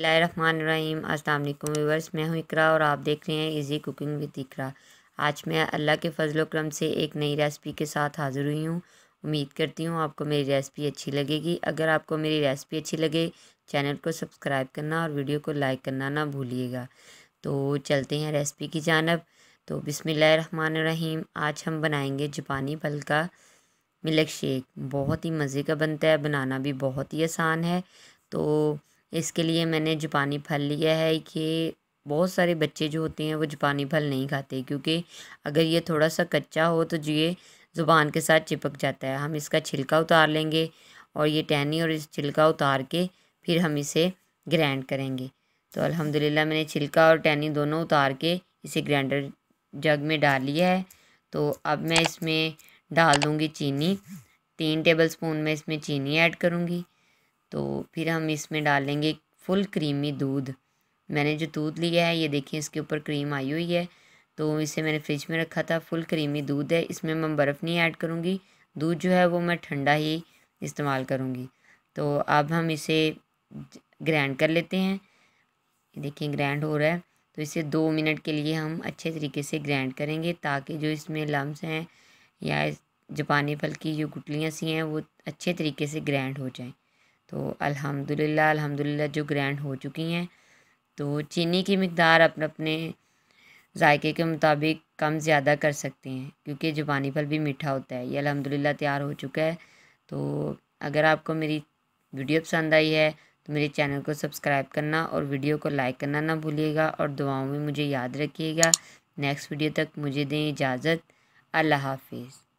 बिस्मिल्लाहिर्रहमानिर्रहीम। अस्सलाम वालेकुम व्यूअर्स, मैं हूँ इकरा और आप देख रहे हैं इजी कुकिंग विद इकरा। आज मैं अल्लाह के फजल करम से एक नई रेसिपी के साथ हाज़िर हुई हूँ। उम्मीद करती हूँ आपको मेरी रेसिपी अच्छी लगेगी। अगर आपको मेरी रेसिपी अच्छी लगे चैनल को सब्सक्राइब करना और वीडियो को लाइक करना ना भूलिएगा। तो चलते हैं रेसिपी की जानब। तो बिस्मिल्लाहिर्रहमानिर्रहीम, आज हम बनाएंगे जापानी फल का मिल्क शेक। बहुत ही मज़े का बनता है, बनाना भी बहुत ही आसान है। तो इसके लिए मैंने जापानी फल लिया है कि बहुत सारे बच्चे जो होते हैं वो जापानी फल नहीं खाते, क्योंकि अगर ये थोड़ा सा कच्चा हो तो ये ज़ुबान के साथ चिपक जाता है। हम इसका छिलका उतार लेंगे और ये टहनी और इस छिलका उतार के फिर हम इसे ग्राइंड करेंगे। तो अल्हम्दुलिल्लाह मैंने छिलका और टहनी दोनों उतार के इसे ग्राइंडर जग में डाल लिया है। तो अब मैं इसमें डाल दूँगी चीनी। 3 टेबलस्पून में इसमें चीनी ऐड करूँगी। तो फिर हम इसमें डालेंगे फुल क्रीमी दूध। मैंने जो दूध लिया है ये देखिए इसके ऊपर क्रीम आई हुई है, तो इसे मैंने फ्रिज में रखा था। फुल क्रीमी दूध है, इसमें मैं बर्फ़ नहीं ऐड करूँगी। दूध जो है वो मैं ठंडा ही इस्तेमाल करूँगी। तो अब हम इसे ग्राइंड कर लेते हैं। ये देखिए ग्राइंड हो रहा है। तो इसे 2 मिनट के लिए हम अच्छे तरीके से ग्राइंड करेंगे, ताकि जो इसमें लम्स हैं या जापानी फल की जो गुठलियाँ सी हैं वो अच्छे तरीके से ग्राइंड हो जाएं। तो अल्हम्दुलिल्लाह जो ग्राइंड हो चुकी हैं। तो चीनी की मिकदार अपने अपने जायके के मुताबिक कम ज़्यादा कर सकते हैं, क्योंकि जापानी फल भी मीठा होता है। ये अल्हम्दुलिल्लाह तैयार हो चुका है। तो अगर आपको मेरी वीडियो पसंद आई है तो मेरे चैनल को सब्सक्राइब करना और वीडियो को लाइक करना ना भूलिएगा, और दुआओं में मुझे याद रखिएगा। नेक्स्ट वीडियो तक मुझे दें इजाज़त। अल्लाह हाफिज़।